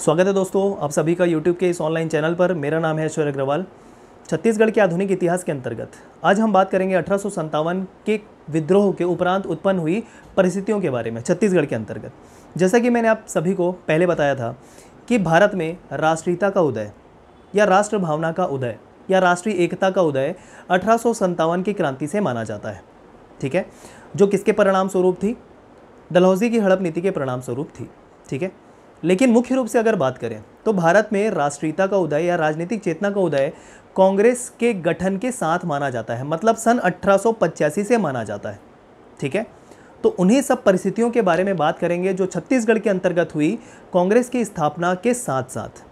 स्वागत है दोस्तों आप सभी का YouTube के इस ऑनलाइन चैनल पर। मेरा नाम है ऐश्वर्य अग्रवाल। छत्तीसगढ़ के आधुनिक इतिहास के अंतर्गत आज हम बात करेंगे 1857 के विद्रोह के उपरांत उत्पन्न हुई परिस्थितियों के बारे में छत्तीसगढ़ के अंतर्गत। जैसा कि मैंने आप सभी को पहले बताया था कि भारत में राष्ट्रीयता का उदय या राष्ट्र भावना का उदय या राष्ट्रीय एकता का उदय 1857 की क्रांति से माना जाता है। ठीक है, जो किसके परिणाम स्वरूप थी? डलहौजी की हड़प नीति के परिणाम स्वरूप थी। ठीक है, लेकिन मुख्य रूप से अगर बात करें तो भारत में राष्ट्रीयता का उदय या राजनीतिक चेतना का उदय कांग्रेस के गठन के साथ माना जाता है, मतलब सन 1885 से माना जाता है। ठीक है, तो उन्हीं सब परिस्थितियों के बारे में बात करेंगे जो छत्तीसगढ़ के अंतर्गत हुई कांग्रेस की स्थापना के साथ साथ,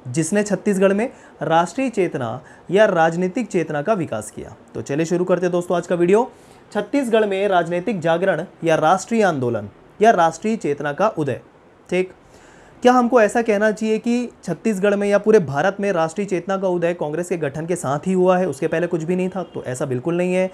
जिसने छत्तीसगढ़ में राष्ट्रीय चेतना या राजनीतिक चेतना का विकास किया। तो चलिए शुरू करते हैं दोस्तों आज का वीडियो। छत्तीसगढ़ में राजनीतिक जागरण या राष्ट्रीय आंदोलन या राष्ट्रीय चेतना का उदय। ठीक, क्या हमको ऐसा कहना चाहिए कि छत्तीसगढ़ में या पूरे भारत में राष्ट्रीय चेतना का उदय कांग्रेस के गठन के साथ ही हुआ है, उसके पहले कुछ भी नहीं था? तो ऐसा बिल्कुल नहीं है।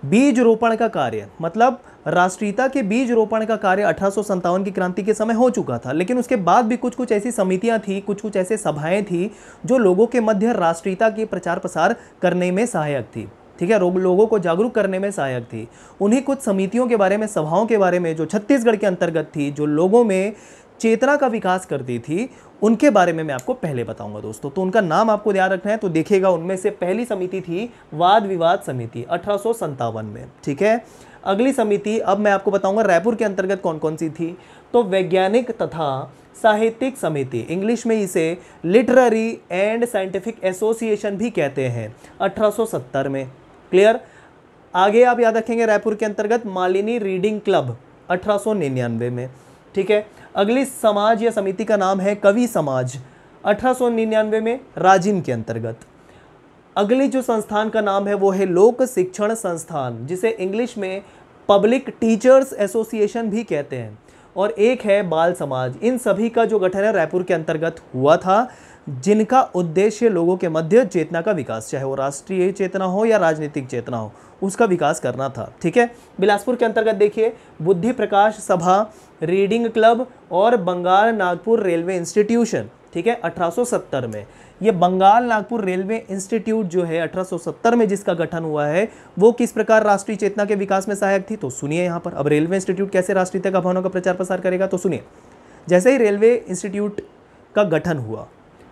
बीज रोपण का कार्य, मतलब राष्ट्रीयता के बीज रोपण का कार्य 1857 की क्रांति के समय हो चुका था, लेकिन उसके बाद भी कुछ कुछ ऐसी समितियां थी, कुछ कुछ ऐसे सभाएं थी जो लोगों के मध्य राष्ट्रीयता के प्रचार प्रसार करने में सहायक थी। ठीक है, लोगों को जागरूक करने में सहायक थी। उन्हीं कुछ समितियों के बारे में, सभाओं के बारे में जो छत्तीसगढ़ के अंतर्गत थी, जो लोगों में चेतना का विकास करती थी, उनके बारे में मैं आपको पहले बताऊंगा दोस्तों। तो उनका नाम आपको याद रखना है। तो देखिएगा, उनमें से पहली समिति थी वाद विवाद समिति 1857 में। ठीक है, अगली समिति अब मैं आपको बताऊंगा रायपुर के अंतर्गत कौन कौन सी थी। तो वैज्ञानिक तथा साहित्यिक समिति, इंग्लिश में इसे लिटरेरी एंड साइंटिफिक एसोसिएशन भी कहते हैं, 1870 में। क्लियर। आगे आप याद रखेंगे रायपुर के अंतर्गत मालिनी रीडिंग क्लब 1899 में। ठीक है, अगली समाज या समिति का नाम है कवि समाज 1899 में राजिम के अंतर्गत। अगली जो संस्थान का नाम है वो है लोक शिक्षण संस्थान, जिसे इंग्लिश में पब्लिक टीचर्स एसोसिएशन भी कहते हैं। और एक है बाल समाज। इन सभी का जो गठन है रायपुर के अंतर्गत हुआ था, जिनका उद्देश्य लोगों के मध्य चेतना का विकास, चाहे वो राष्ट्रीय चेतना हो या राजनीतिक चेतना हो, उसका विकास करना था। ठीक है, बिलासपुर के अंतर्गत देखिए बुद्धि प्रकाश सभा, रीडिंग क्लब और बंगाल नागपुर रेलवे इंस्टीट्यूशन। ठीक है, 1870 में ये बंगाल नागपुर रेलवे इंस्टीट्यूट जो है 1870 में जिसका गठन हुआ है, वो किस प्रकार राष्ट्रीय चेतना के विकास में सहायक थी? तो सुनिए यहाँ पर। अब रेलवे इंस्टीट्यूट कैसे राष्ट्रीयता का भावना का प्रचार प्रसार करेगा? तो सुनिए, जैसे ही रेलवे इंस्टीट्यूट का गठन हुआ,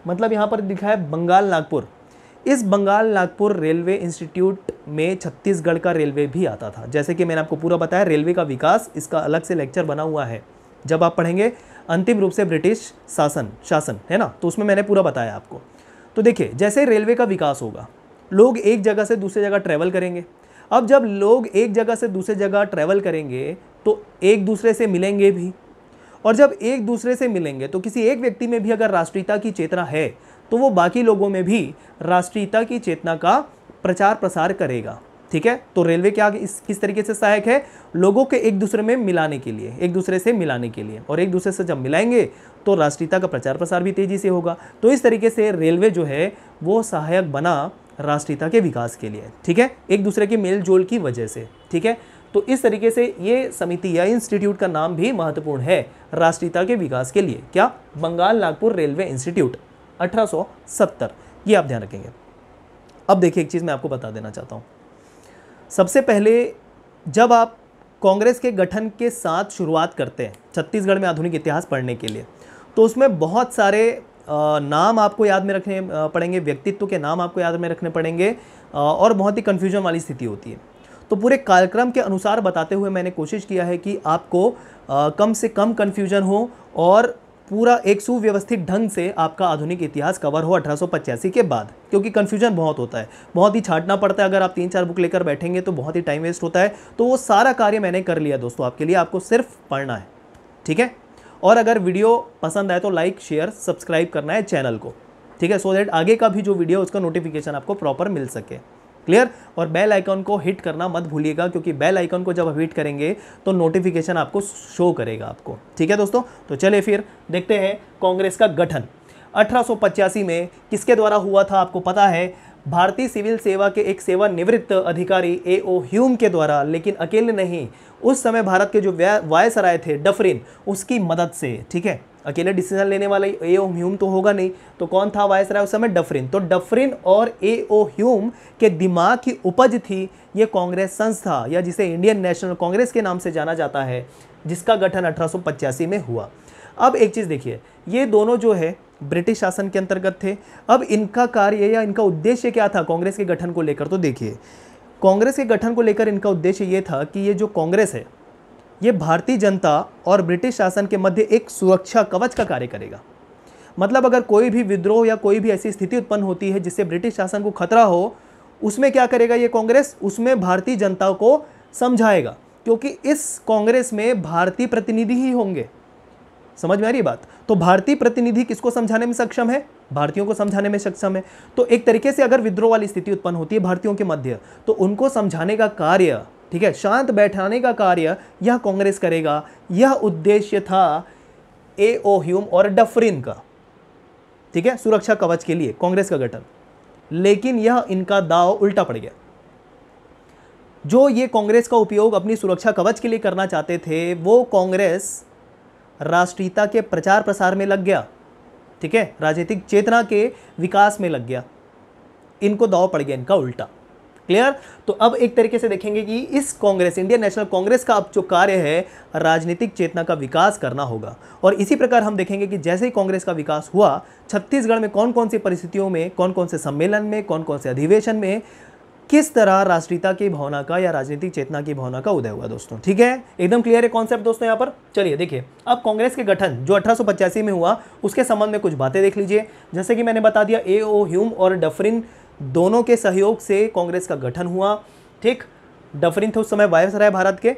मतलब यहाँ पर लिखा है बंगाल नागपुर, इस बंगाल नागपुर रेलवे इंस्टीट्यूट में छत्तीसगढ़ का रेलवे भी आता था। जैसे कि मैंने आपको पूरा बताया, रेलवे का विकास, इसका अलग से लेक्चर बना हुआ है, जब आप पढ़ेंगे अंतिम रूप से ब्रिटिश शासन है ना, तो उसमें मैंने पूरा बताया आपको। तो देखिए, जैसे रेलवे का विकास होगा, लोग एक जगह से दूसरी जगह ट्रैवल करेंगे। अब जब लोग एक जगह से दूसरी जगह ट्रैवल करेंगे तो एक दूसरे से मिलेंगे भी, और जब एक दूसरे से मिलेंगे तो किसी एक व्यक्ति में भी अगर राष्ट्रीयता की चेतना है तो वो बाकी लोगों में भी राष्ट्रीयता की चेतना का प्रचार प्रसार करेगा। ठीक है, तो रेलवे क्या किस तरीके से सहायक है? लोगों के एक दूसरे में मिलाने के लिए, एक दूसरे से मिलाने के लिए, और एक दूसरे से जब मिलाएंगे तो राष्ट्रीयता का प्रचार प्रसार भी तेजी से होगा। तो इस तरीके से रेलवे जो है वो सहायक बना राष्ट्रीयता के विकास के लिए। ठीक है, एक दूसरे के मेल जोल की वजह से। ठीक है, तो इस तरीके से ये समिति या इंस्टीट्यूट का नाम भी महत्वपूर्ण है राष्ट्रीयता के विकास के लिए। क्या? बंगाल नागपुर रेलवे इंस्टीट्यूट 1870, ये आप ध्यान रखेंगे। अब देखिए, एक चीज़ मैं आपको बता देना चाहता हूँ। सबसे पहले जब आप कांग्रेस के गठन के साथ शुरुआत करते हैं छत्तीसगढ़ में आधुनिक इतिहास पढ़ने के लिए, तो उसमें बहुत सारे नाम आपको याद में रखने पड़ेंगे, व्यक्तित्व के नाम आपको याद में रखने पड़ेंगे, और बहुत ही कन्फ्यूजन वाली स्थिति होती है। तो पूरे कार्यक्रम के अनुसार बताते हुए मैंने कोशिश किया है कि आपको कम से कम कन्फ्यूजन हो और पूरा एक सुव्यवस्थित ढंग से आपका आधुनिक इतिहास कवर हो 1885 के बाद, क्योंकि कन्फ्यूजन बहुत होता है, बहुत ही छांटना पड़ता है। अगर आप 3-4 बुक लेकर बैठेंगे तो बहुत ही टाइम वेस्ट होता है। तो वो सारा कार्य मैंने कर लिया दोस्तों आपके लिए, आपको सिर्फ पढ़ना है। ठीक है, और अगर वीडियो पसंद आए तो लाइक शेयर सब्सक्राइब करना है चैनल को। ठीक है, सो दैट आगे का भी जो वीडियो उसका नोटिफिकेशन आपको प्रॉपर मिल सके। क्लियर। और बेल आइकन को हिट करना मत भूलिएगा, क्योंकि बेल आइकन को जब आप हिट करेंगे तो नोटिफिकेशन आपको शो करेगा आपको। ठीक है दोस्तों, तो चलिए फिर देखते हैं कांग्रेस का गठन 1885 में किसके द्वारा हुआ था। आपको पता है, भारतीय सिविल सेवा के एक सेवानिवृत्त अधिकारी A.O. ह्यूम के द्वारा, लेकिन अकेले नहीं, उस समय भारत के जो वायसराय थे डफरिन, उसकी मदद से। ठीक है, अकेले डिसीजन लेने वाला ए.ओ. ह्यूम तो होगा नहीं, तो कौन था वायसराय उस समय? डफरिन। तो डफरिन और ए.ओ. ह्यूम के दिमाग की उपज थी ये कांग्रेस संस्था, या जिसे इंडियन नेशनल कांग्रेस के नाम से जाना जाता है, जिसका गठन 1885 में हुआ। अब एक चीज़ देखिए, ये दोनों जो है ब्रिटिश शासन के अंतर्गत थे। अब इनका कार्य या इनका उद्देश्य क्या था कांग्रेस के गठन को लेकर? तो देखिए, कांग्रेस के गठन को लेकर इनका उद्देश्य ये था कि ये जो कांग्रेस है ये भारतीय जनता और ब्रिटिश शासन के मध्य एक सुरक्षा कवच का कार्य करेगा। मतलब अगर कोई भी विद्रोह या कोई भी ऐसी स्थिति उत्पन्न होती है जिससे ब्रिटिश शासन को खतरा हो, उसमें क्या करेगा ये कांग्रेस? उसमें भारतीय जनता को समझाएगा, क्योंकि इस कांग्रेस में भारतीय प्रतिनिधि ही होंगे। समझ में आ रही बात? तो भारतीय प्रतिनिधि किसको समझाने में सक्षम है? भारतीयों को समझाने में सक्षम है। तो एक तरीके से अगर विद्रोह वाली स्थिति उत्पन्न होती है भारतीयों के मध्य, तो उनको समझाने का कार्य, ठीक है, शांत बैठाने का कार्य यह कांग्रेस करेगा। यह उद्देश्य था ए.ओ. ह्यूम और डफरिन का, ठीक है, सुरक्षा कवच के लिए कांग्रेस का गठन। लेकिन यह इनका दांव उल्टा पड़ गया। जो ये कांग्रेस का उपयोग अपनी सुरक्षा कवच के लिए करना चाहते थे, वो कांग्रेस राष्ट्रीयता के प्रचार प्रसार में लग गया, ठीक है, राजनीतिक चेतना के विकास में लग गया। इनको दांव पड़ गया इनका उल्टा। क्लियर? तो अब एक तरीके से देखेंगे कि इस कांग्रेस, इंडियन नेशनल कांग्रेस का अब जो कार्य है राजनीतिक चेतना का विकास करना होगा। और इसी प्रकार हम देखेंगे कि जैसे ही कांग्रेस का विकास हुआ, छत्तीसगढ़ में कौन कौन सी परिस्थितियों में, कौन कौन से सम्मेलन में, कौन कौन से अधिवेशन में किस तरह राष्ट्रीयता की भावना का या राजनीतिक चेतना की भावना का उदय हुआ दोस्तों। ठीक है, एकदम क्लियर है कॉन्सेप्ट दोस्तों यहाँ पर। चलिए देखिए, अब कांग्रेस के गठन जो 1885 में हुआ उसके संबंध में कुछ बातें देख लीजिए। जैसे कि मैंने बता दिया, ए.ओ. ह्यूम और डफरिन दोनों के सहयोग से कांग्रेस का गठन हुआ। ठीक, डफरिन थे उस समय वायसराय भारत के।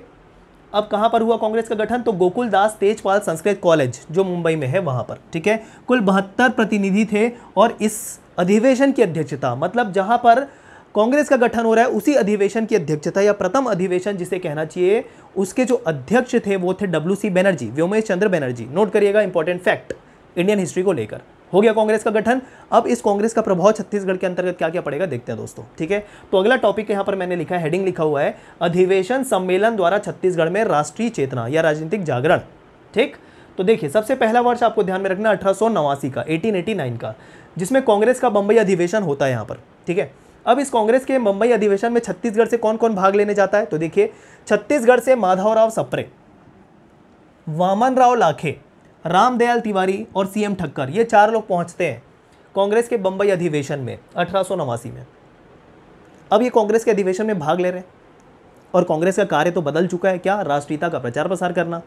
अब कहाँ पर हुआ कांग्रेस का गठन? तो गोकुलदास तेजपाल संस्कृत कॉलेज जो मुंबई में है वहाँ पर। ठीक है, कुल 72 प्रतिनिधि थे और इस अधिवेशन की अध्यक्षता, मतलब जहाँ पर कांग्रेस का गठन हो रहा है उसी अधिवेशन की अध्यक्षता या प्रथम अधिवेशन जिसे कहना चाहिए, उसके जो अध्यक्ष थे वो थे W.C. बनर्जी, व्योमेश चंद्र बनर्जी। नोट करिएगा, इंपॉर्टेंट फैक्ट इंडियन हिस्ट्री को लेकर। हो गया कांग्रेस का गठन। अब इस कांग्रेस का प्रभाव छत्तीसगढ़ के अंतर्गत क्या क्या पड़ेगा देखते हैं दोस्तों। ठीक है, तो अगला टॉपिक यहाँ पर मैंने लिखा है, हेडिंग लिखा हुआ है, अधिवेशन सम्मेलन द्वारा छत्तीसगढ़ में राष्ट्रीय चेतना या राजनीतिक जागरण। ठीक, तो देखिए सबसे पहला वर्ष आपको ध्यान में रखना 1889 का, 1889 का, जिसमें कांग्रेस का बंबई अधिवेशन होता है यहाँ पर। ठीक है, अब इस कांग्रेस के मुंबई अधिवेशन में छत्तीसगढ़ से कौन कौन भाग लेने जाता है? तो देखिए, छत्तीसगढ़ से माधवराव सप्रे, वामनराव लाखे, रामदयाल तिवारी और सीएम ठक्कर, ये 4 लोग पहुंचते हैं कांग्रेस के बंबई अधिवेशन में 1889 में। अब ये कांग्रेस के अधिवेशन में भाग ले रहे हैं और कांग्रेस का कार्य तो बदल चुका है, क्या? राष्ट्रीयता का प्रचार प्रसार करना।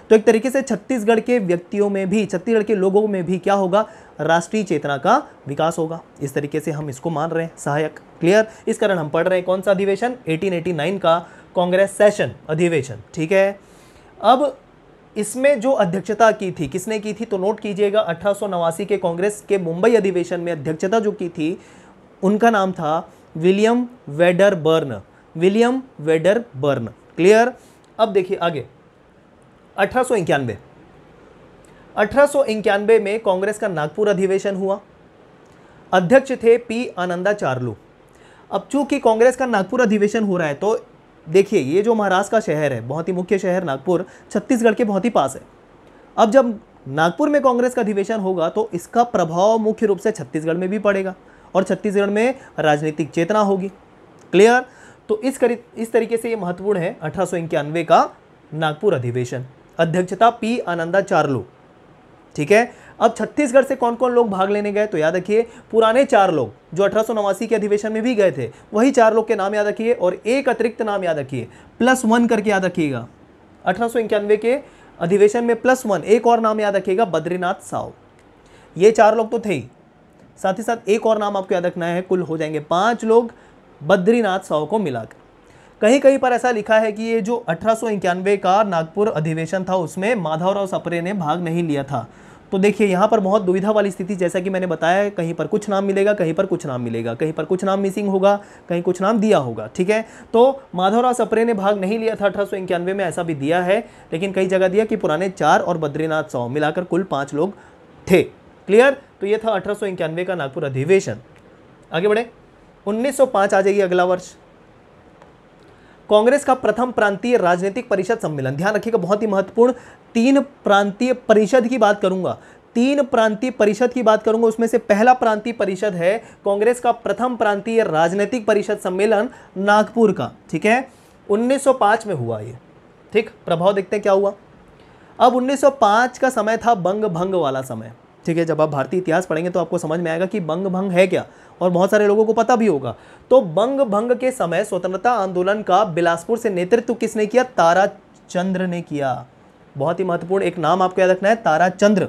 तो एक तरीके से छत्तीसगढ़ के व्यक्तियों में भी, छत्तीसगढ़ के लोगों में भी क्या होगा? राष्ट्रीय चेतना का विकास होगा। इस तरीके से हम इसको मान रहे हैं सहायक। क्लियर? इस कारण हम पढ़ रहे हैं कौन सा अधिवेशन? 1889 का कांग्रेस सेशन अधिवेशन। ठीक है, अब इसमें जो अध्यक्षता की थी, किसने की थी? तो नोट कीजिएगा, 1889 के कांग्रेस के मुंबई अधिवेशन में अध्यक्षता जो की थी उनका नाम था William Wedderburn. William Wedderburn. Clear? अब देखिए आगे, 1891 में कांग्रेस का नागपुर अधिवेशन हुआ। अध्यक्ष थे पी आनंदाचार्लू। अब चूंकि कांग्रेस का नागपुर अधिवेशन हो रहा है, तो देखिए ये जो महाराष्ट्र का शहर है, बहुत ही मुख्य शहर नागपुर, छत्तीसगढ़ के बहुत ही पास है। अब जब नागपुर में कांग्रेस का अधिवेशन होगा तो इसका प्रभाव मुख्य रूप से छत्तीसगढ़ में भी पड़ेगा और छत्तीसगढ़ में राजनीतिक चेतना होगी। क्लियर? तो इस तरीके से ये महत्वपूर्ण है 1891 का नागपुर अधिवेशन, अध्यक्षता पी आनंदाचार्लू। ठीक है, अब छत्तीसगढ़ से कौन कौन लोग भाग लेने गए? तो याद रखिए, पुराने 4 लोग जो 1889 के अधिवेशन में भी गए थे, वही 4 लोग के नाम याद रखिए और एक अतिरिक्त नाम याद रखिए, +1 करके याद रखिएगा। 1891 के अधिवेशन में +1 एक और नाम याद रखिएगा, बद्रीनाथ साव। ये 4 लोग तो थे ही, साथ ही साथ एक और नाम आपको याद रखना है, कुल हो जाएंगे 5 लोग बद्रीनाथ साव को मिलाकर। कहीं कहीं पर ऐसा लिखा है कि ये जो 1891 का नागपुर अधिवेशन था उसमें माधवराव सप्रे ने भाग नहीं लिया था। तो देखिए यहाँ पर बहुत दुविधा वाली स्थिति, जैसा कि मैंने बताया, कहीं पर कुछ नाम मिलेगा, कहीं पर कुछ नाम मिलेगा, कहीं पर कुछ नाम मिसिंग होगा, कहीं कुछ नाम दिया होगा। ठीक है, तो माधवराव सप्रे ने भाग नहीं लिया था 1891 में, ऐसा भी दिया है, लेकिन कई जगह दिया कि पुराने 4 और बद्रीनाथ साव मिलाकर कुल 5 लोग थे। क्लियर? तो ये था 1891 का नागपुर अधिवेशन। आगे बढ़े, 1905 आ जाइए अगला वर्ष। कांग्रेस का प्रथम प्रांतीय राजनीतिक परिषद सम्मेलन, ध्यान रखिएगा बहुत ही महत्वपूर्ण, 3 प्रांतीय परिषद की बात करूंगा, 3 प्रांतीय परिषद की बात करूंगा, उसमें से पहला प्रांतीय परिषद है कांग्रेस का प्रथम प्रांतीय राजनीतिक परिषद सम्मेलन नागपुर का, ठीक है, 1905 में हुआ ये, ठीक। प्रभाव देखते हैं क्या हुआ। अब 1905 का समय था बंग भंग वाला समय, ठीक है। जब आप भारतीय इतिहास पढ़ेंगे तो आपको समझ में आएगा कि बंग भंग है क्या, और बहुत सारे लोगों को पता भी होगा। तो बंग भंग के समय स्वतंत्रता आंदोलन का बिलासपुर से नेतृत्व किसने किया? ताराचंद्र ने किया। बहुत ही महत्वपूर्ण एक नाम आपको याद रखना है, ताराचंद्र।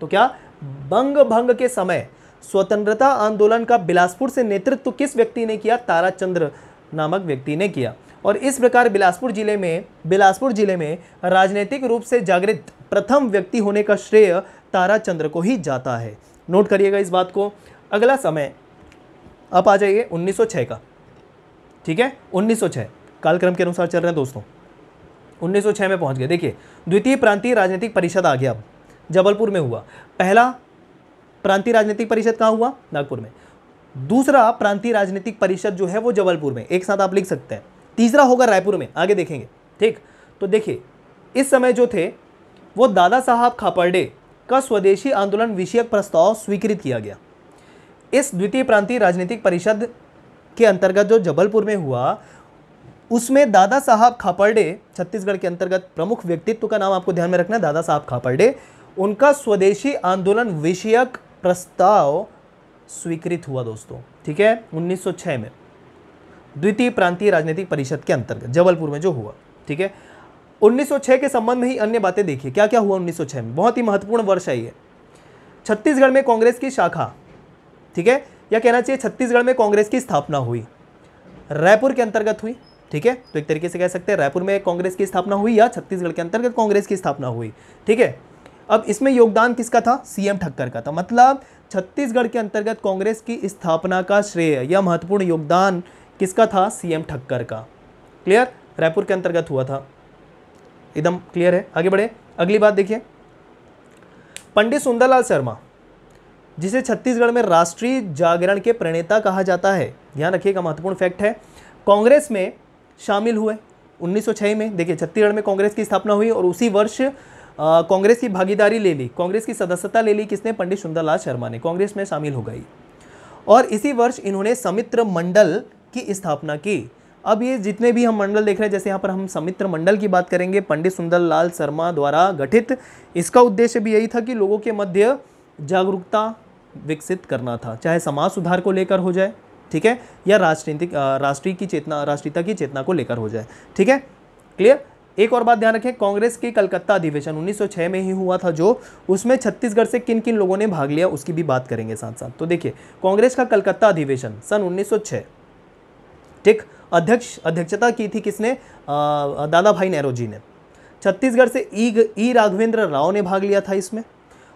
तो क्या बंग भंग के समय स्वतंत्रता आंदोलन का बिलासपुर से नेतृत्व किस व्यक्ति ने किया? ताराचंद्र नामक व्यक्ति ने किया। और इस प्रकार बिलासपुर जिले में राजनीतिक रूप से जागृत प्रथम व्यक्ति होने का श्रेय ताराचंद्र को ही जाता है। नोट करिएगा इस बात को। अगला समय अब आ जाइए 1906 का, ठीक है, 1906 कालक्रम के अनुसार चल रहे हैं दोस्तों। 1906 में पहुंच गए। देखिए द्वितीय प्रांतीय राजनीतिक परिषद आ गया, अब जबलपुर में हुआ। पहला प्रांतीय राजनीतिक परिषद कहाँ हुआ? नागपुर में। दूसरा प्रांतीय राजनीतिक परिषद जो है वो जबलपुर में, एक साथ आप लिख सकते हैं। तीसरा होगा रायपुर में, आगे देखेंगे, ठीक। तो देखिए इस समय जो थे वो दादा साहब खापर्डे का स्वदेशी आंदोलन विषयक प्रस्ताव स्वीकृत किया गया। इस द्वितीय प्रांतीय राजनीतिक परिषद के अंतर्गत जो जबलपुर में हुआ उसमें दादा साहब खापर्डे, छत्तीसगढ़ के अंतर्गत प्रमुख व्यक्तित्व का नाम आपको ध्यान में रखना है, दादा साहब खापर्डे, उनका स्वदेशी आंदोलन विषयक प्रस्ताव स्वीकृत हुआ दोस्तों, ठीक है, 1906 में द्वितीय प्रांतीय राजनीतिक परिषद के अंतर्गत जबलपुर में जो हुआ, ठीक है। 1906 के संबंध में ही अन्य बातें देखिए क्या क्या हुआ 1906 में, बहुत ही महत्वपूर्ण वर्ष है ये। छत्तीसगढ़ में कांग्रेस की शाखा, ठीक है, या कहना चाहिए छत्तीसगढ़ में कांग्रेस की स्थापना हुई, रायपुर के अंतर्गत हुई, ठीक है। तो एक तरीके से कह सकते हैं रायपुर में कांग्रेस की स्थापना हुई या छत्तीसगढ़ के अंतर्गत कांग्रेस की स्थापना हुई, ठीक है। अब इसमें योगदान किसका था? सीएम ठक्कर का था। मतलब छत्तीसगढ़ के अंतर्गत कांग्रेस की स्थापना का श्रेय या महत्वपूर्ण योगदान किसका था? सीएम ठक्कर का। क्लियर? रायपुर के अंतर्गत हुआ था, एकदम क्लियर है। आगे बढ़े, अगली बात देखिए। पंडित सुंदरलाल शर्मा, जिसे छत्तीसगढ़ में राष्ट्रीय जागरण के प्रणेता कहा जाता है, ध्यान रखिएगा महत्वपूर्ण फैक्ट है, कांग्रेस में शामिल हुए 1906 में। देखिए छत्तीसगढ़ में कांग्रेस की स्थापना हुई और उसी वर्ष कांग्रेस की भागीदारी ले ली, कांग्रेस की सदस्यता ले ली किसने? पंडित सुंदरलाल शर्मा ने, कांग्रेस में शामिल हो गई। और इसी वर्ष इन्होंने समित्र मंडल की स्थापना की। अब ये जितने भी हम मंडल देख रहे हैं, जैसे यहाँ पर हम समित्र मंडल की बात करेंगे, पंडित सुंदरलाल शर्मा द्वारा गठित, इसका उद्देश्य भी यही था कि लोगों के मध्य जागरूकता विकसित करना था, चाहे समाज सुधार को लेकर हो जाए, ठीक है, या राष्ट्रीयता की चेतना को लेकर हो जाए, ठीक है, क्लियर। एक और बात ध्यान रखें, कांग्रेस की कलकत्ता अधिवेशन 1906 में ही हुआ था, जो उसमें छत्तीसगढ़ से किन किन लोगों ने भाग लिया उसकी भी बात करेंगे साथ साथ। तो देखिए कांग्रेस का कलकत्ता अधिवेशन सन 1906, ठीक, अध्यक्षता की थी किसने? दादा भाई नेहरू ने। छत्तीसगढ़ से ई राघवेंद्र राव ने भाग लिया था इसमें।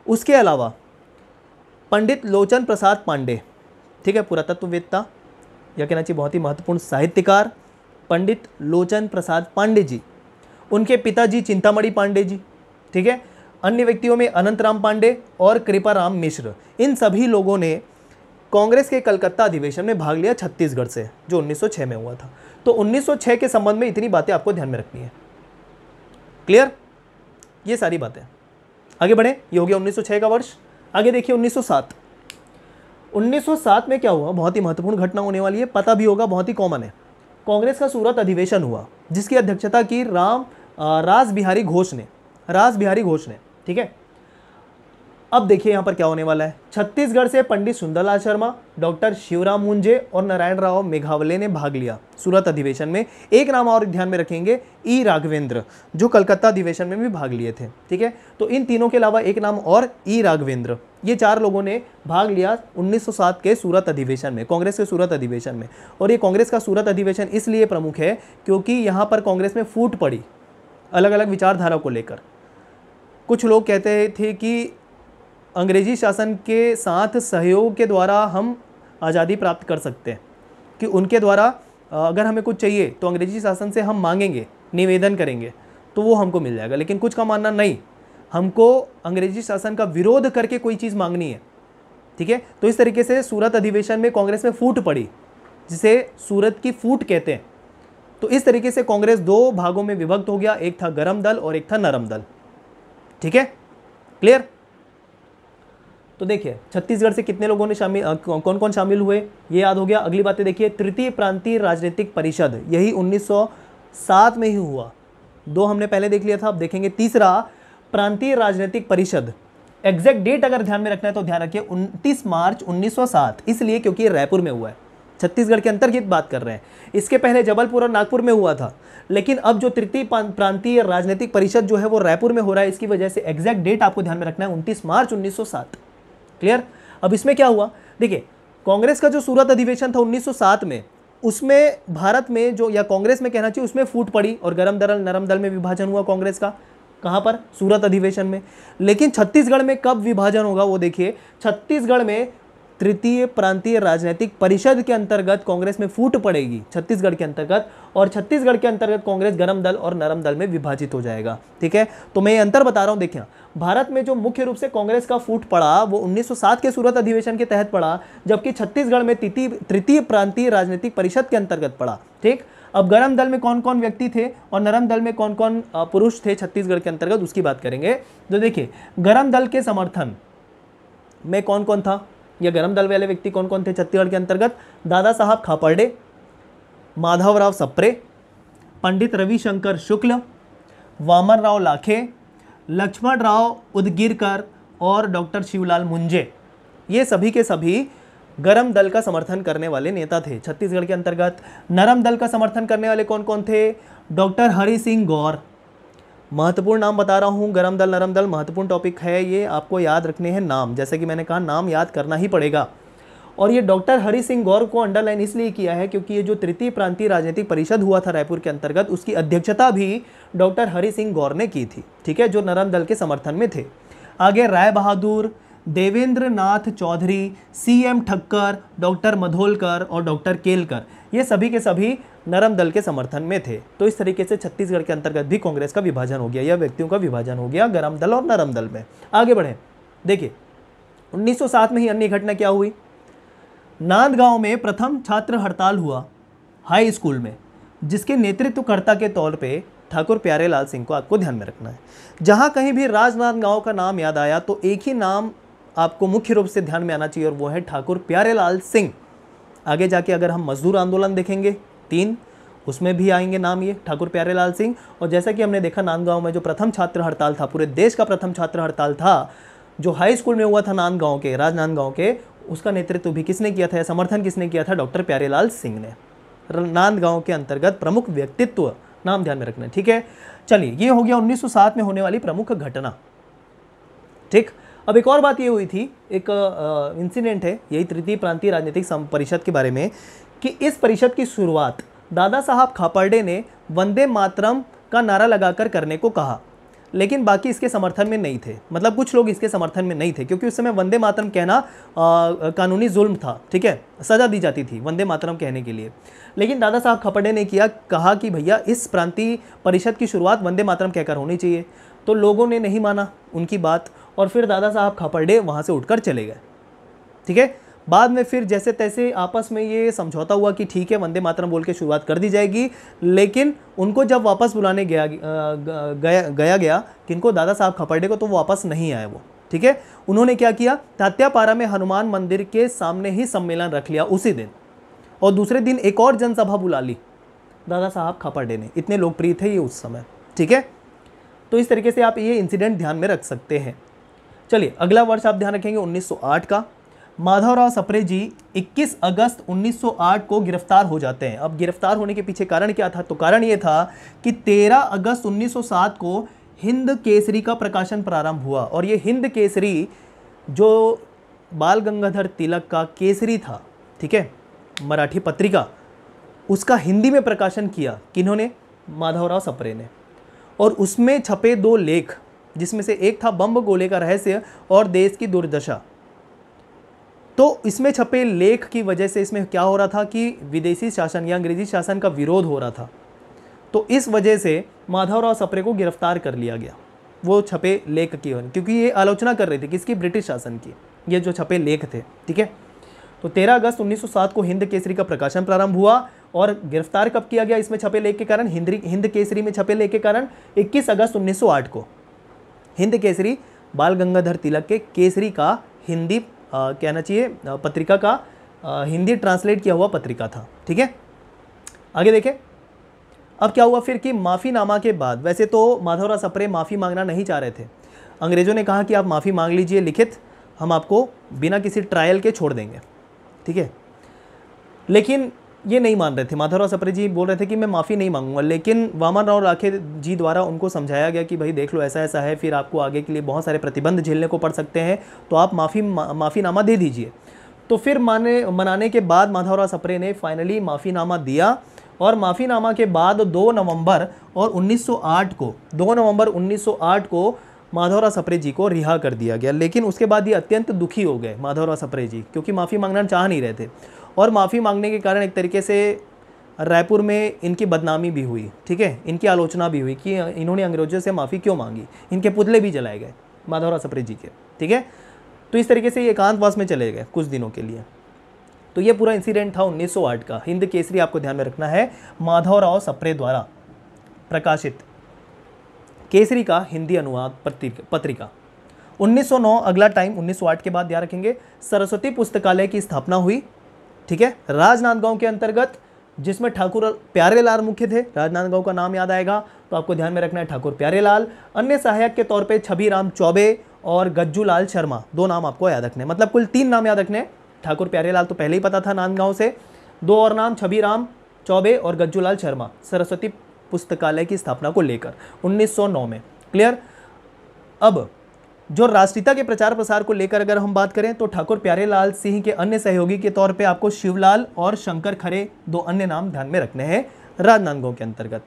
उसके अलावा पंडित लोचन प्रसाद पांडे, ठीक है, पुरातत्ववेत्ता या कहना चाहिए बहुत ही महत्वपूर्ण साहित्यकार पंडित लोचन प्रसाद पांडे जी, उनके पिताजी चिंतामणि पांडे जी, ठीक है। अन्य व्यक्तियों में अनंतराम पांडे और कृपाराम मिश्र, इन सभी लोगों ने कांग्रेस के कलकत्ता अधिवेशन में भाग लिया छत्तीसगढ़ से, जो 1906 में हुआ था। तो 1906 के संबंध में इतनी बातें आपको ध्यान में रखनी है। क्लियर? ये सारी बातें। आगे बढ़े, ये हो गया 1906 का वर्ष। आगे देखिए 1907। 1907 में क्या हुआ? बहुत ही महत्वपूर्ण घटना होने वाली है, पता भी होगा, बहुत ही कॉमन है। कांग्रेस का सूरत अधिवेशन हुआ, जिसकी अध्यक्षता की रास बिहारी घोष ने, ठीक है। अब देखिए यहाँ पर क्या होने वाला है। छत्तीसगढ़ से पंडित सुंदरलाल शर्मा, डॉक्टर शिवराम मुंजे और नारायण राव मेघावले ने भाग लिया सूरत अधिवेशन में। एक नाम और ध्यान में रखेंगे, ई राघवेंद्र, जो कलकत्ता अधिवेशन में भी भाग लिए थे, ठीक है। तो इन तीनों के अलावा एक नाम और, ई राघवेंद्र, ये 4 लोगों ने भाग लिया 1907 के सूरत अधिवेशन में, कांग्रेस के सूरत अधिवेशन में। और ये कांग्रेस का सूरत अधिवेशन इसलिए प्रमुख है क्योंकि यहाँ पर कांग्रेस में फूट पड़ी अलग अलग विचारधारा को लेकर। कुछ लोग कहते थे कि अंग्रेजी शासन के साथ सहयोग के द्वारा हम आज़ादी प्राप्त कर सकते हैं, कि उनके द्वारा अगर हमें कुछ चाहिए तो अंग्रेजी शासन से हम मांगेंगे, निवेदन करेंगे तो वो हमको मिल जाएगा। लेकिन कुछ का मानना नहीं, हमको अंग्रेजी शासन का विरोध करके कोई चीज़ मांगनी है, ठीक है। तो इस तरीके से सूरत अधिवेशन में कांग्रेस में फूट पड़ी, जिसे सूरत की फूट कहते हैं, तो इस तरीके से कांग्रेस दो भागों में विभक्त हो गया, एक था गरम दल और एक था नरम दल। ठीक है, क्लियर। तो देखिए छत्तीसगढ़ से कितने लोगों ने कौन कौन शामिल हुए ये याद हो गया। अगली बातें देखिए, तृतीय प्रांतीय राजनीतिक परिषद, यही 1907 में ही हुआ। दो हमने पहले देख लिया था, अब देखेंगे तीसरा प्रांतीय राजनीतिक परिषद। एग्जैक्ट डेट अगर ध्यान में रखना है तो ध्यान रखिए 29 मार्च 1907, इसलिए क्योंकि ये रायपुर में हुआ है, छत्तीसगढ़ के अंतर्गत बात कर रहे हैं। इसके पहले जबलपुर और नागपुर में हुआ था, लेकिन अब जो तृतीय प्रांतीय राजनीतिक परिषद जो है वो रायपुर में हो रहा है, इसकी वजह से एग्जैक्ट डेट आपको ध्यान में रखना है 29 मार्च 1907। क्लियर। अब इसमें क्या हुआ, देखिए कांग्रेस का जो सूरत अधिवेशन था 1907 में, उसमें भारत में जो, या कांग्रेस में कहना चाहिए, उसमें फूट पड़ी और गरम दल नरम दल में विभाजन हुआ कांग्रेस का। कहां पर, सूरत अधिवेशन में। लेकिन छत्तीसगढ़ में कब विभाजन होगा वो देखिए, छत्तीसगढ़ में तृतीय प्रांतीय राजनीतिक परिषद के अंतर्गत कांग्रेस में फूट पड़ेगी छत्तीसगढ़ के अंतर्गत, और छत्तीसगढ़ के अंतर्गत कांग्रेस गरम दल और नरम दल में विभाजित हो जाएगा। ठीक है, तो मैं ये अंतर बता रहा हूं। देखिए भारत में जो मुख्य रूप से कांग्रेस का फूट पड़ा वो 1907 के सूरत अधिवेशन के तहत पड़ा, जबकि छत्तीसगढ़ में तृतीय प्रांतीय राजनीतिक परिषद के अंतर्गत पड़ा। ठीक, अब गरम दल में कौन कौन व्यक्ति थे और नरम दल में कौन कौन पुरुष थे छत्तीसगढ़ के अंतर्गत, उसकी बात करेंगे। तो देखिए गरम दल के समर्थन में कौन कौन था, या गरम दल वाले व्यक्ति कौन कौन थे छत्तीसगढ़ के अंतर्गत, दादा साहब खापर्डे, माधवराव सप्रे, पंडित रविशंकर शुक्ल, वामन राव लाखे, लक्ष्मण राव उदगीरकर और डॉक्टर शिवलाल मुंजे। ये सभी के सभी गरम दल का समर्थन करने वाले नेता थे छत्तीसगढ़ के अंतर्गत। नरम दल का समर्थन करने वाले कौन कौन थे, डॉक्टर हरि सिंह गौर। महत्वपूर्ण नाम बता रहा हूँ, गरम दल नरम दल महत्वपूर्ण टॉपिक है, ये आपको याद रखने हैं नाम, जैसे कि मैंने कहा नाम याद करना ही पड़ेगा। और ये डॉक्टर हरि सिंह गौर को अंडरलाइन इसलिए किया है क्योंकि ये जो तृतीय प्रांतीय राजनीतिक परिषद हुआ था रायपुर के अंतर्गत, उसकी अध्यक्षता भी डॉक्टर हरि सिंह गौर ने की थी। ठीक है, जो नरम दल के समर्थन में थे। आगे राय बहादुर, देवेंद्र नाथ चौधरी, CM ठक्कर, डॉक्टर मधोलकर और डॉक्टर केलकर, ये सभी के सभी नरम दल के समर्थन में थे। तो इस तरीके से छत्तीसगढ़ के अंतर्गत भी कांग्रेस का विभाजन हो गया, या व्यक्तियों का विभाजन हो गया गरम दल और नरम दल में। आगे बढ़े, देखिए 1907 में ही अन्य घटना क्या हुई, नांदगांव में प्रथम छात्र हड़ताल हुआ हाई स्कूल में, जिसके नेतृत्वकर्ता के तौर पे ठाकुर प्यारेलाल सिंह को आपको ध्यान में रखना है। जहां कहीं भी राजनांदगांव का नाम याद आया तो एक ही नाम आपको मुख्य रूप से ध्यान में आना चाहिए, और वो है ठाकुर प्यारेलाल सिंह। आगे जाके अगर हम मजदूर आंदोलन देखेंगे 3, उसमें भी आएंगे नाम ये ठाकुर प्यारेलाल सिंह। और जैसा कि हमने देखा नांदगांव में जो प्रथम छात्र हड़ताल था, पूरे देश का प्रथम छात्र हड़ताल था, जो हाई स्कूल में हुआ था नांदगांव के, राजनांदगांव के, उसका नेतृत्व भी किसने किया था, या समर्थन किसने किया था, डॉक्टर प्यारेलाल सिंह ने। नांदगांव के अंतर्गत प्रमुख व्यक्तित्व, नाम ध्यान में रखना है। ठीक है, चलिए ये हो गया 1907 में होने वाली प्रमुख घटना। ठीक, अब एक और बात ये हुई थी, एक इंसिडेंट है यही तृतीय प्रांतीय राजनीतिक परिषद के बारे में, कि इस परिषद की शुरुआत दादा साहब खापर्डे ने वंदे मातरम का नारा लगाकर करने को कहा, लेकिन बाकी इसके समर्थन में नहीं थे। मतलब कुछ लोग इसके समर्थन में नहीं थे, क्योंकि उस समय वंदे मातरम कहना कानूनी जुल्म था। ठीक है, सजा दी जाती थी वंदे मातरम कहने के लिए। लेकिन दादा साहब खापर्डे ने कहा कि भैया इस प्रांतीय परिषद की शुरुआत वंदे मातरम कहकर होनी चाहिए। तो लोगों ने नहीं माना उनकी बात, और फिर दादा साहब खापर्डे वहाँ से उठकर चले गए। ठीक है, बाद में फिर जैसे तैसे आपस में ये समझौता हुआ कि ठीक है वंदे मातरम बोल के शुरुआत कर दी जाएगी। लेकिन उनको जब वापस बुलाने गया किनको, दादा साहब खापर्डे को, तो वो वापस नहीं आए वो। ठीक है, उन्होंने क्या किया, तात्यापारा में हनुमान मंदिर के सामने ही सम्मेलन रख लिया उसी दिन, और दूसरे दिन एक और जनसभा बुला ली दादा साहब खापर्डे ने। इतने लोकप्रिय थे ये उस समय। ठीक है, तो इस तरीके से आप ये इंसिडेंट ध्यान में रख सकते हैं। चलिए अगला वर्ष आप ध्यान रखेंगे 1908 का। माधवराव सप्रे जी 21 अगस्त 1908 को गिरफ्तार हो जाते हैं। अब गिरफ्तार होने के पीछे कारण क्या था, तो कारण ये था कि 13 अगस्त 1907 को हिंद केसरी का प्रकाशन प्रारंभ हुआ, और ये हिंद केसरी जो बाल गंगाधर तिलक का केसरी था, ठीक है, मराठी पत्रिका, उसका हिंदी में प्रकाशन किया किन्होंने, माधवराव सप्रे ने। और उसमें छपे 2 लेख, जिसमें से एक था बम गोले का रहस्य और देश की दुर्दशा। तो इसमें छपे लेख की वजह से इसमें क्या हो रहा था कि विदेशी शासन या अंग्रेजी शासन का विरोध हो रहा था। तो इस वजह से माधवराव सप्रे को गिरफ्तार कर लिया गया, वो छपे लेख की वजह, क्योंकि ये आलोचना कर रहे थे किसकी, ब्रिटिश शासन की, ये जो छपे लेख थे। ठीक है, तो 13 अगस्त 1907 को हिंद केसरी का प्रकाशन प्रारंभ हुआ, और गिरफ्तार कब किया गया इसमें छपे लेख के कारण? हिंद केसरी में छपे लेख के कारण 21 अगस्त 1908 को। हिंद केसरी बाल गंगाधर तिलक के केसरी का हिंदी कहना चाहिए पत्रिका का हिंदी ट्रांसलेट किया हुआ पत्रिका था। ठीक है, आगे देखें। अब क्या हुआ फिर कि माफ़ीनामा के बाद, वैसे तो माधवराव सप्रे माफ़ी मांगना नहीं चाह रहे थे। अंग्रेज़ों ने कहा कि आप माफ़ी मांग लीजिए लिखित, हम आपको बिना किसी ट्रायल के छोड़ देंगे। ठीक है, लेकिन ये नहीं मान रहे थे। माधवराव सप्रे जी बोल रहे थे कि मैं माफ़ी नहीं मांगूंगा, लेकिन वामन राव राखे जी द्वारा उनको समझाया गया कि भाई देख लो ऐसा ऐसा है, फिर आपको आगे के लिए बहुत सारे प्रतिबंध झेलने को पड़ सकते हैं, तो आप माफ़ीनामा दे दीजिए। तो फिर मनाने के बाद माधवराव सप्रे ने फाइनली माफ़ीनामा दिया, और माफ़ीनामा के बाद 2 नवंबर 1908 को माधवराव सप्रे जी को रिहा कर दिया गया। लेकिन उसके बाद ये अत्यंत दुखी हो गए माधवराव सप्रे जी, क्योंकि माफ़ी मांगना चाह नहीं रहे थे, और माफ़ी मांगने के कारण एक तरीके से रायपुर में इनकी बदनामी भी हुई। ठीक है, इनकी आलोचना भी हुई कि इन्होंने अंग्रेजों से माफ़ी क्यों मांगी। इनके पुतले भी जलाए गए माधवराव सप्रे जी के। ठीक है, तो इस तरीके से ये एकांतवास में चले गए कुछ दिनों के लिए। तो ये पूरा इंसिडेंट था 1908 का। हिंद केसरी आपको ध्यान में रखना है, माधवराव सप्रे द्वारा प्रकाशित केसरी का हिंदी अनुवाद पत्रिका। 1909 अगला टाइम, 1908 के बाद ध्यान रखेंगे, सरस्वती पुस्तकालय की स्थापना हुई। ठीक है, राजनांदगांव के अंतर्गत, जिसमें ठाकुर प्यारेलाल मुख्य थे। राजनांदगांव का नाम याद आएगा तो आपको ध्यान में रखना है ठाकुर प्यारेलाल। अन्य सहायक के तौर पे छबीराम चौबे और गज्जूलाल शर्मा, 2 नाम आपको याद रखने, मतलब कुल 3 नाम याद रखने। ठाकुर प्यारेलाल तो पहले ही पता था नांदगांव से, 2 और नाम छबीराम चौबे और गज्जूलाल शर्मा, सरस्वती पुस्तकालय की स्थापना को लेकर 1909 में। क्लियर। अब जो राष्ट्रीयता के प्रचार प्रसार को लेकर अगर हम बात करें तो ठाकुर प्यारेलाल सिंह के अन्य सहयोगी के तौर पे आपको शिवलाल और शंकर खरे, 2 अन्य नाम ध्यान में रखने हैं राजनांदगांव के अंतर्गत।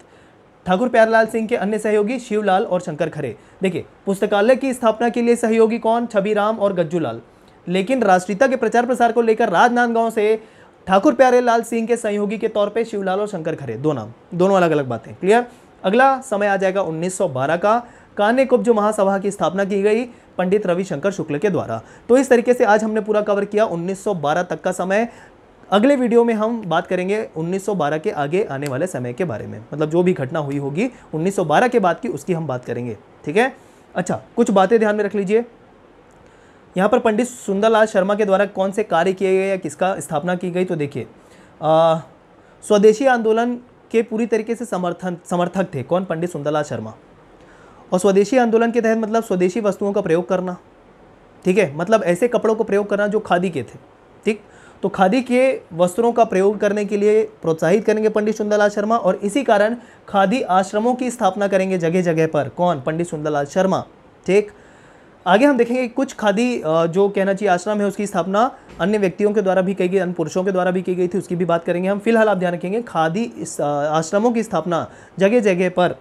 ठाकुर प्यारेलाल सिंह के अन्य सहयोगी शिवलाल और शंकर खरे। देखिए, पुस्तकालय की स्थापना के लिए सहयोगी कौन? छबीराम और गज्जूलाल। लेकिन राष्ट्रीयता के प्रचार प्रसार को लेकर राजनांदगांव से ठाकुर प्यारेलाल सिंह के सहयोगी के तौर पे शिवलाल और शंकर खरे, 2 नाम, दोनों अलग अलग बातें। क्लियर। अगला समय आ जाएगा 1912 का। कान्य कुब्ज महासभा की स्थापना की गई पंडित रविशंकर शुक्ल के द्वारा। तो इस तरीके से आज हमने पूरा कवर किया 1912 तक का समय। अगले वीडियो में हम बात करेंगे 1912 के आगे आने वाले समय के बारे में, मतलब जो भी घटना हुई होगी 1912 के बाद की, उसकी हम बात करेंगे। ठीक है। अच्छा, कुछ बातें ध्यान में रख लीजिए। यहाँ पर पंडित सुंदरलाल शर्मा के द्वारा कौन से कार्य किए गए या किसका स्थापना की गई, तो देखिए स्वदेशी आंदोलन के पूरी तरीके से समर्थक थे। कौन? पंडित सुंदरलाल शर्मा। और स्वदेशी आंदोलन के तहत मतलब स्वदेशी वस्तुओं का प्रयोग करना। ठीक है, मतलब ऐसे कपड़ों को प्रयोग करना जो खादी के थे। ठीक, तो खादी के वस्त्रों का प्रयोग करने के लिए प्रोत्साहित करेंगे पंडित सुंदरलाल शर्मा, और इसी कारण खादी आश्रमों की स्थापना करेंगे जगह जगह पर। कौन? पंडित सुंदरलाल शर्मा। ठीक, आगे हम देखेंगे कुछ खादी जो कहना चाहिए आश्रम है उसकी स्थापना अन्य व्यक्तियों के द्वारा भी की गई, अन्य पुरुषों के द्वारा भी की गई थी, उसकी भी बात करेंगे हम। फिलहाल आप ध्यान रखेंगे खादी आश्रमों की स्थापना जगह जगह पर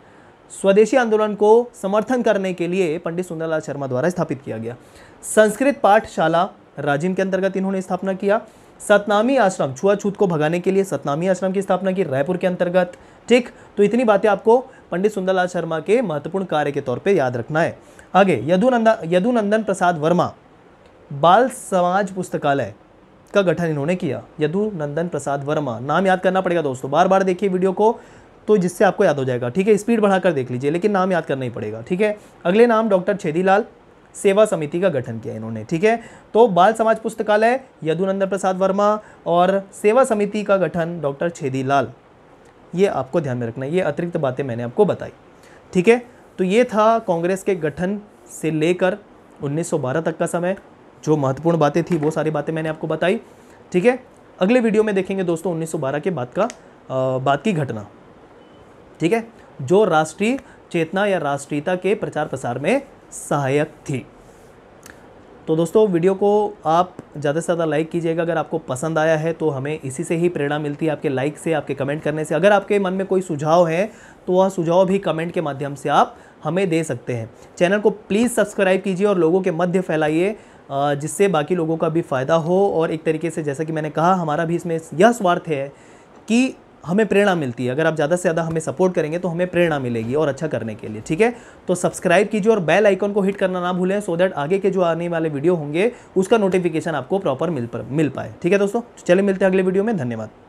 स्वदेशी आंदोलन को समर्थन करने के लिए पंडित सुंदरलाल शर्मा द्वारा स्थापित किया गया। संस्कृत पाठशाला राजिम के अंतर्गत इन्होंने स्थापना किया। सतनामी आश्रम, छुआछूत को भगाने के लिए सतनामी आश्रम की स्थापना की रायपुर के अंतर्गत। ठीक, तो इतनी बातें आपको पंडित सुंदरलाल शर्मा के महत्वपूर्ण कार्य के तौर पे याद रखना है। आगे यदुनंदन प्रसाद वर्मा बाल समाज पुस्तकालय का गठन इन्होंने किया। यदुनंदन प्रसाद वर्मा, नाम याद करना पड़ेगा दोस्तों, बार बार देखिए वीडियो को तो जिससे आपको याद हो जाएगा। ठीक है, स्पीड बढ़ाकर देख लीजिए, लेकिन नाम याद करना ही पड़ेगा। ठीक है, अगले नाम डॉक्टर छेदीलाल, सेवा समिति का गठन किया इन्होंने। ठीक है, तो बाल समाज पुस्तकालय यदुनंदन प्रसाद वर्मा और सेवा समिति का गठन डॉक्टर छेदीलाल, ये आपको ध्यान में रखना है। ये अतिरिक्त बातें मैंने आपको बताई। ठीक है, तो ये था कांग्रेस के गठन से लेकर 1912 तक का समय। जो महत्वपूर्ण बातें थी वो सारी बातें मैंने आपको बताई। ठीक है, अगले वीडियो में देखेंगे दोस्तों 1912 के बाद की घटना। ठीक है, जो राष्ट्रीय चेतना या राष्ट्रीयता के प्रचार प्रसार में सहायक थी। तो दोस्तों वीडियो को आप ज़्यादा से ज़्यादा लाइक कीजिएगा। अगर आपको पसंद आया है तो हमें इसी से ही प्रेरणा मिलती है, आपके लाइक से, आपके कमेंट करने से। अगर आपके मन में कोई सुझाव है तो वह सुझाव भी कमेंट के माध्यम से आप हमें दे सकते हैं। चैनल को प्लीज़ सब्सक्राइब कीजिए और लोगों के मध्य फैलाइए, जिससे बाकी लोगों का भी फ़ायदा हो। और एक तरीके से जैसा कि मैंने कहा, हमारा भी इसमें यह स्वार्थ है कि हमें प्रेरणा मिलती है। अगर आप ज़्यादा से ज़्यादा हमें सपोर्ट करेंगे तो हमें प्रेरणा मिलेगी और अच्छा करने के लिए। ठीक है, तो सब्सक्राइब कीजिए और बेल आइकन को हिट करना ना भूलें, सो दैट आगे के जो आने वाले वीडियो होंगे उसका नोटिफिकेशन आपको प्रॉपर मिल पाए। ठीक है दोस्तों, चलिए मिलते हैं अगले वीडियो में। धन्यवाद।